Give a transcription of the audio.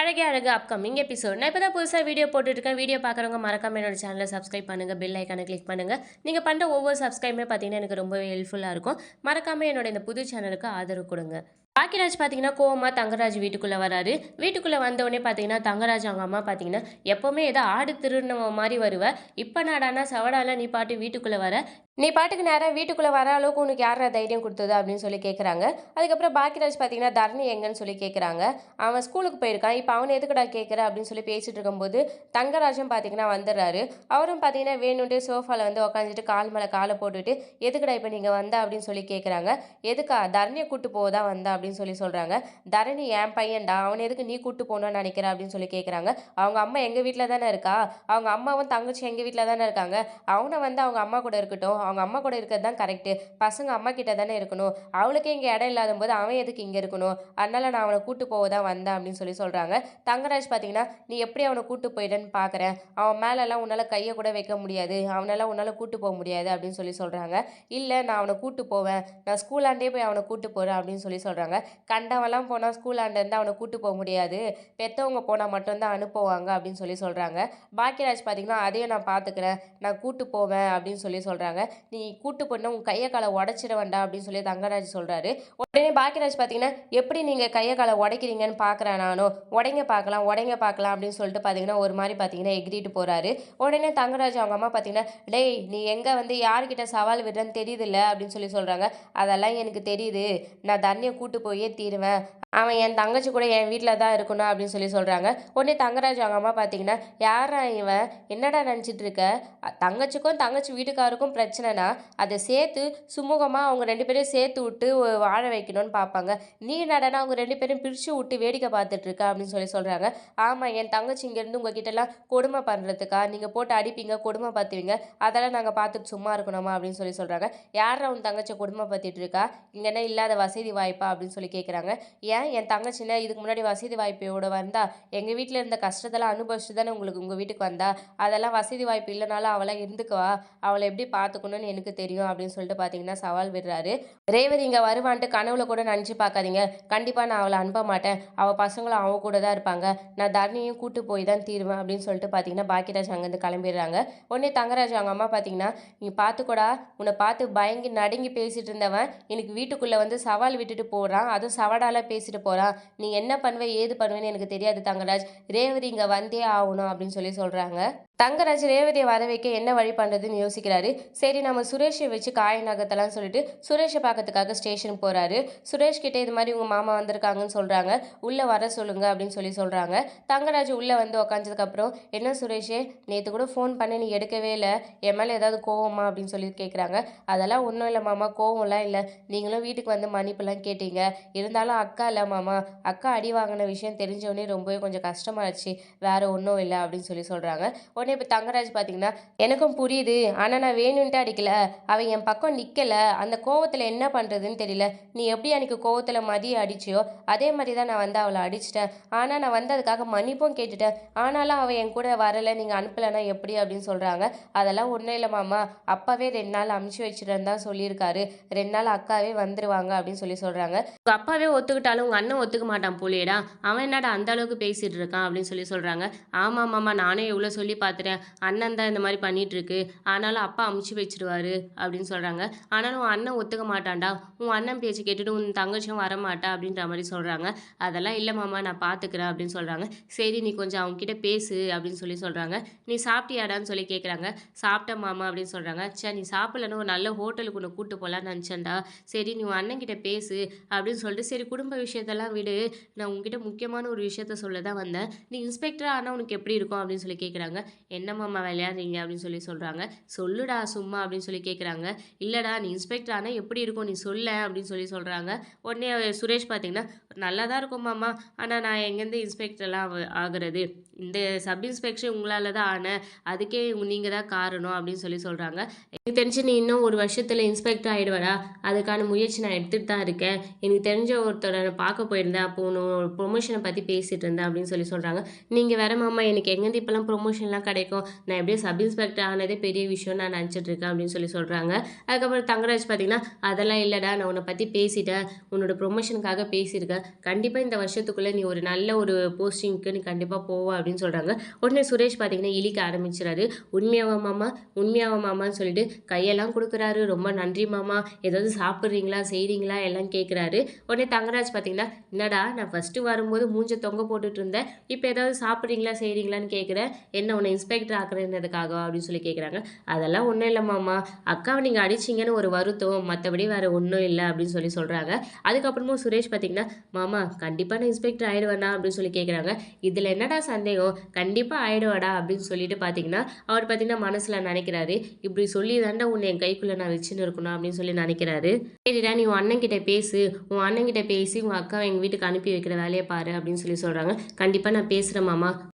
அழகே அழகு upcoming episode. நான் இப்போ தான் புதுசாக வீடியோ போட்டுட்ருக்கேன். வீடியோ பார்க்குறவங்க மறக்காம என்னோட சேனலை சப்ஸ்கிரைப் பண்ணுங்கள், பெல் ஐக்கானை கிளிக் பண்ணுங்கள். நீங்கள் பண்ணுற ஒவ்வொரு சப்ஸ்கிரைபுமே பார்த்தீங்கன்னா எனக்கு ரொம்பவே ஹெல்ப்ஃபுல்லாக இருக்கும். மறக்காமல் என்னோட இந்த புது சேனலுக்கு ஆதரவு கொடுங்க. பாக்கியராஜ் பார்த்தீங்கன்னா கோவமா தங்கராஜ் வீட்டுக்குள்ளே வராரு. வீட்டுக்குள்ளே வந்தோடனே பார்த்தீங்கன்னா தங்கராஜ் அவங்க அம்மா பார்த்தீங்கன்னா எப்போவுமே ஏதோ ஆடு திருநவ மாதிரி வருவ, இப்போ நாடானா சவடால நீ பாட்டு வீட்டுக்குள்ளே வர, நீ பாட்டுக்கு நேரம் வீட்டுக்குள்ளே வர அளவுக்கு உனக்கு யாரா தைரியம் கொடுத்தது அப்படின்னு சொல்லி கேட்குறாங்க. அதுக்கப்புறம் பாக்கியராஜ் பார்த்தீங்கன்னா தரணி எங்கன்னு சொல்லி கேட்குறாங்க. அவன் ஸ்கூலுக்கு போயிருக்கான், இப்போ அவனை எதுக்குடா கேட்குற அப்படின்னு சொல்லி பேசிட்டு இருக்கும்போது தங்கராஜும் பார்த்தீங்கன்னா வந்துடுறாரு. அவரும் பார்த்தீங்கன்னா வேணுன்ட்டு சோஃபாவில் வந்து உக்காந்துட்டு கால் மேலே காலை போட்டுட்டு எதுக்குடா இப்போ நீங்கள் வந்தா அப்படின்னு சொல்லி கேட்குறாங்க. எதுக்கா தரணியை கூட்டு போதா வந்தா அப்படின்னு சொல்லி சொல்கிறாங்க. தரணி என் பையன்டா, அவனை எதுக்கு நீ கூட்டு போகணும்னு நினைக்கிற அப்படின்னு சொல்லி கேட்குறாங்க. அவங்க அம்மா எங்கள் வீட்டில் தானே இருக்கா, அவங்க அம்மாவும் தங்கச்சி எங்கள் வீட்டில் தானே இருக்காங்க, அவனை வந்து அவங்க அம்மா கூட இருக்கட்டும், அவங்க அம்மா கூட இருக்கிறது தான் கரெக்டு, பசங்க அம்மா கிட்ட தானே இருக்கணும், அவளுக்கே இங்கே இடம் இல்லாத போது அவன் எதுக்கு இங்கே இருக்கணும், அதனால நான் அவனை கூட்டு போவதான் வந்தேன் அப்படின்னு சொல்லி சொல்கிறாங்க. தங்கராஜ் பார்த்தீங்கன்னா நீ எப்படி அவனை கூட்டு போயிடுன்னு பார்க்குறேன், அவன் மேலெல்லாம் உன்னால் கையை கூட வைக்க முடியாது, அவனெல்லாம் உன்னால் கூட்டு போக முடியாது அப்படின்னு சொல்லி சொல்கிறாங்க. இல்லை நான் அவனை கூட்டு போவேன், நான் ஸ்கூலாண்டே போய் அவனை கூட்டு போகிறேன் அப்படின்னு சொல்லி சொல்கிறாங்க. கண்டவெல்லாம் போனால் ஸ்கூலாண்டேருந்து அவனை கூட்டு போக முடியாது, பெற்றவங்க போனால் மட்டும்தான் அனுப்புவாங்க அப்படின்னு சொல்லி சொல்கிறாங்க. பாக்கியராஜ் பார்த்தீங்கன்னா அதையும் நான் பார்த்துக்கிறேன், நான் கூட்டு போவேன் அப்படின்னு சொல்லி சொல்கிறாங்க. நீ கூட்டு போனால் உன் கையை காலை உடச்சிட வேண்டாம் அப்படின்னு சொல்லி தங்கராஜ் சொல்கிறாரு. உடனே பாக்கியராஜ் பார்த்தீங்கன்னா எப்படி நீங்கள் கையை காலை உடைக்கிறீங்கன்னு பார்க்குறேன், நானும் உடைங்க பார்க்கலாம் உடைங்க பார்க்கலாம் அப்படின்னு சொல்லிட்டு பார்த்தீங்கன்னா ஒரு மாதிரி பார்த்தீங்கன்னா எகிரிட்டு போகிறாரு. உடனே தங்கராஜ் அவங்க அம்மா பார்த்தீங்கன்னா டேய் நீ எங்கே வந்து யார்கிட்ட சவால் விடுறேன்னு தெரியுதுல்ல அப்படின்னு சொல்லி சொல்கிறாங்க. அதெல்லாம் எனக்கு தெரியுது, நான் தண்ணியை கூட்டு போயே தீருவேன், அவன் என் தங்கச்சி கூட என் வீட்டில் தான் இருக்கணும் அப்படின்னு சொல்லி சொல்கிறாங்க. உடனே தங்கராஜ் அவங்க அம்மா பார்த்தீங்கன்னா யாரா இவன், என்னடா நினச்சிட்டு இருக்க, தங்கச்சிக்கும் தங்கச்சி வீட்டுக்காருக்கும் பிரச்சனைனா அதை சேர்த்து சுமூகமாக அவங்க ரெண்டு பேரையும் சேர்த்து விட்டு வாழ வைக்கணும்னு பார்ப்பாங்க, நீ நடனா அவங்க ரெண்டு பேரும் பிரித்து விட்டு வேடிக்கை பார்த்துட்ருக்க அப்படின்னு சொல்லி சொல்கிறாங்க. ஆமாம் என் தங்கச்சி இங்கேருந்து உங்ககிட்டலாம் கொடுமை பண்ணுறதுக்கா, நீங்கள் போட்டு அடிப்பீங்க கொடுமை பார்த்துவீங்க, அதெல்லாம் நாங்கள் பார்த்துட்டு சும்மா இருக்கணுமா அப்படின்னு சொல்லி சொல்கிறாங்க. யாரா உன் தங்கச்சி கொடுமை பார்த்துட்டு இருக்கா, இங்கன்னா இல்லாத வசதி வாய்ப்பா அப்படின்னு சொல்லி கேட்குறாங்க. ஏன் என் தங்கச்சின்னா இதுக்கு முன்னாடி வசதி வாய்ப்போட வந்தா, எங்கள் வீட்டில் இருந்த கஷ்டத்தெல்லாம் அனுபவிச்சுட்டு தானே உங்களுக்கு உங்கள் வீட்டுக்கு வந்தா, அதெல்லாம் வசதி வாய்ப்பு இல்லைனாலும் அவளை இருந்துக்குவா, அவளை எப்படி பார்த்துக்கணும்னு எனக்கு தெரியும் அப்படின்னு சொல்லிட்டு பார்த்தீங்கன்னா சவால் விடுறாரு. ரேவதி இங்கே வருவான்ட்டு கனவுல கூட நினச்சி பார்க்காதீங்க, கண்டிப்பாக நான் அவளை அனுப்ப மாட்டேன், அவள் பசங்களும் அவ கூட தான் இருப்பாங்க, நான் தரணியும் கூட்டு போய் தான் தீருவேன் அப்படின்னு சொல்லிட்டு பார்த்தீங்கன்னா பாக்கியராஜ் அங்கேருந்து கிளம்பிடுறாங்க. உடனே தங்கராஜ் அவங்க அம்மா பார்த்தீங்கன்னா நீ பார்த்துக்கூடா, உன்னை பார்த்து பயங்கி நடுங்கி பேசிட்டு இருந்தவன் எனக்கு வீட்டுக்குள்ளே வந்து சவால் விட்டுட்டு போகிறான், அதுவும் சவடால பேசிட்டு போகிறான், நீ என்ன பண்ணுவ ஏது பண்ணுவேன்னு எனக்கு தெரியாது தங்கராஜ், ரேவதி இங்கே வந்தே ஆகணும் அப்படின்னு சொல்லி சொல்கிறாங்க. தங்கராஜ் ரேவதியை வர வைக்க என்ன வழி பண்ணுறதுன்னு யோசிக்கிறாரு. சரி நம்ம சுரேஷை வச்சு காய நகர்த்தலாம்னு சொல்லிட்டு சுரேஷை பார்க்கறதுக்காக ஸ்டேஷனுக்கு போகிறாரு. சுரேஷ் கிட்டே இது மாதிரி உங்கள் மாமா வந்திருக்காங்கன்னு சொல்கிறாங்க, உள்ளே வர சொல்லுங்க அப்படின்னு சொல்லி சொல்கிறாங்க. தங்கராஜ் உள்ளே வந்து உக்காந்ததுக்கப்புறம் என்ன சுரேஷே நேற்று கூட ஃபோன் பண்ணி நீ எடுக்கவே இல்லை, என் மேலே ஏதாவது கோவமா அப்படின்னு சொல்லி கேட்குறாங்க. அதெல்லாம் ஒன்றும் இல்லை மாமா, கோவம்லாம் இல்லை, நீங்களும் வீட்டுக்கு வந்து மன்னிப்புலாம் கேட்டீங்க, இருந்தாலும் அக்கா இல்லை மாமா, அக்கா அடி வாங்கின விஷயம் தெரிஞ்சவொடனே ரொம்பவே கொஞ்சம் கஷ்டமாயிடுச்சு, வேற ஒன்றும் இல்லை அப்படின்னு சொல்லி சொல்கிறாங்க. உடனே இப்போ தங்கராஜ் பார்த்தீங்கன்னா எனக்கும் புரியுது, ஆனால் நான் வேணும்ன்ட்டு அடிக்கல, அவன் என் பக்கம் நிற்கலை, அந்த கோவத்தில் என்ன பண்ணுறதுன்னு தெரியல, நீ எப்படி அன்றைக்கி கோவத்தில் மதிய அடிச்சியோ அதே மாதிரி தான் நான் வந்து அவளை அடிச்சிட்டேன், ஆனால் நான் வந்து அதுக்காக மன்னிப்பும் கேட்டுட்டேன், ஆனாலும் அவள் என் கூட வரலை, நீங்கள் அனுப்பலைன்னா எப்படி அப்படின்னு சொல்கிறாங்க. அதெல்லாம் ஒன்றும் இல்லை மாமா, அப்பாவே 2 நாள் அமுச்சு வச்சுட்டேன்னு தான் சொல்லியிருக்காரு, 2 நாள் அக்காவே வந்துருவாங்க அப்படின்னு சொல்லி சொல்கிறாங்க. உங்கள் அப்பாவே ஒத்துக்கிட்டாலும் உங்கள் அண்ணன் ஒத்துக்க மாட்டான் போலேடா, அவன் என்னடா அந்த அளவுக்கு பேசிகிட்டு இருக்கான் அப்படின்னு சொல்லி சொல்கிறாங்க. ஆமாம் மாமா, நானே எவ்வளோ சொல்லி பார்த்துட்டேன், அண்ணன் தான் இந்த மாதிரி பண்ணிகிட்ருக்கு, ஆனாலும் அப்பா அமுச்சு வச்சிருவாரு அப்படின்னு சொல்கிறாங்க. ஆனாலும் உன் அண்ணன் ஒத்துக்க மாட்டான்டா, உன் அண்ணன் பேச்சு கேட்டுட்டு உன் தங்கச்சியும் வரமாட்டா அப்படின்ற மாதிரி சொல்கிறாங்க. அதெல்லாம் இல்லை மாமா நான் பார்த்துக்கிறேன் அப்படின்னு சொல்கிறாங்க. சரி நீ கொஞ்சம் அவங்ககிட்ட பேசு அப்படின்னு சொல்லி சொல்கிறாங்க. நீ சாப்பிட்டியாடான்னு சொல்லி கேட்குறாங்க. சாப்பிட்டேன் மாமா அப்படின்னு சொல்கிறாங்க. சரி நீ சாப்பிடலன்னு ஒரு நல்ல ஹோட்டலுக்கு ஒன்று கூப்பிட்டு போகலான்னு நினச்சேன்டா, சரி நீ உன் அண்ணன்கிட்ட பேசு அப்படின்னு சொல்லிட்டு சரி குடும்ப விஷயத்தெல்லாம் விடு, நான் உங்ககிட்ட முக்கியமான ஒரு விஷயத்த சொல்ல தான் வந்தேன், நீ இன்ஸ்பெக்டராக ஆனால் உனக்கு எப்படி இருக்கும் அப்படின்னு சொல்லி கேட்குறாங்க. என்னம்மா விளையாடுறீங்க அப்படின்னு சொல்லி சொல்கிறாங்க. சொல்லுடா சும்மா அப்படின்னு சொல்லி கேட்குறாங்க. இல்லைடா நீ இன்ஸ்பெக்டர் ஆனால் எப்படி இருக்கும் நீ சொல்ல அப்படின்னு சொல்லி சொல்கிறாங்க. உடனே சுரேஷ் பார்த்தீங்கன்னா நல்லா தான் இருக்கும் மாமா, ஆனால் நான் எங்கேருந்து இன்ஸ்பெக்டர்லாம் ஆகுறது, இந்த சப் இன்ஸ்பெக்டர் உங்களால் தான் ஆனேன், அதுக்கே நீங்கள் தான் காரணம் அப்படின்னு சொல்லி சொல்கிறாங்க. எனக்கு தெரிஞ்சு நீ இன்னும் ஒரு வருஷத்தில் இன்ஸ்பெக்டர் ஆகிடுவடா, அதுக்கான முயற்சி நான் எடுத்துகிட்டு தான் இருக்கேன், எனக்கு தெரிஞ்ச ஒருத்தரை பார்க்க போயிருந்தேன், அப்போ ஒன்று ப்ரொமோஷனை பற்றி பேசிகிட்டு இருந்தேன் அப்படின்னு சொல்லி சொல்கிறாங்க. நீங்கள் வேற மாமா எனக்கு எங்கேருந்து இப்போலாம் ப்ரொமோஷன்லாம் கிடைக்கும், நான் எப்படியும் சப் இன்ஸ்பெக்டர் ஆனதே பெரிய விஷயம் நான் நினச்சிட்டு இருக்கேன் அப்படின்னு சொல்லி சொல்கிறாங்க. அதுக்கப்புறம் தங்கராஜ் பார்த்தீங்கன்னா அதெல்லாம் இல்லைடா, நான் உன்னை பற்றி பேசிட்டு பேசிட்ட, உன்னோட ப்ரொமோஷனுக்காக பேசியிருக்க. கண்டிப்பா இந்த வருஷத்துக்குள்ள நீ ஒரு நல்ல ஒரு போஸ்டிங்க்கு நீ கண்டிப்பா போவ அப்படின்னு சொல்றாங்க. உடனே சுரேஷ் பார்த்தீங்கன்னா இழிக்க ஆரம்பிச்சுறாரு. உண்மையாவா மாமா? உண்மையாவா மாமான்னு சொல்லிட்டு கையெல்லாம் குடுக்குறாரு. ரொம்ப நன்றி மாமா. ஏதாவது சாப்பிடுறீங்களா? செய்றீங்களா? எல்லாம் கேட்குறாரு. உடனே தங்கராஜ் பார்த்தீங்கன்னா, என்னடா நான் ஃபர்ஸ்ட்டு வரும்போது மூஞ்ச தொங்க போட்டுட்டு இருந்தேன். இப்ப ஏதாவது சாப்பிடுறீங்களா? செய்றீங்களான்னு கேட்குற. என்ன உன்ன இன்ஸ்பெக்டர் ஆக்குறேன்றதுக்காகவா? அப்படின்னு சொல்லி கேட்குறாங்க. அதெல்லாம் ஒண்ணும் இல்ல மாமா. அக்காவ நீங்க அடிச்சீங்கன்னு ஒரு வருத்தம். மத்தபடி வேற ஒண்ணும் இல்ல அப்படின்னு சொல்லி சொல்றாங்க. அதுக்கப்புறமும் சுரேஷ் பார்த்தீங்கன்னா, மாமா கண்டிப்பா நான் இன்ஸ்பெக்டர் ஆயிடுவேனா? அப்படின்னு சொல்லி கேட்குறாங்க. இதுல என்னடா சந்தேகம்? கண்டிப்பா ஆயிடுவடா அப்படின்னு சொல்லிட்டு பார்த்தீங்கன்னா, அவர் பார்த்தீங்கன்னா மனசுல நினைக்கிறாரு. இப்படி சொல்லி தான்டா உன்னை என் கைக்குள்ள நான் வச்சுன்னு இருக்கணும் அப்படின்னு சொல்லி நினைக்கிறாரு. சரிடா நீ உன் அண்ணன் கிட்ட பேசு. உன் அண்ணன் கிட்ட பேசி உன் அக்காவ எங்க வீட்டுக்கு அனுப்பி வைக்கிற வேலைய பாரு அப்படின்னு சொல்லி சொல்றாங்க. கண்டிப்பா நான் பேசுறேன் மாமா.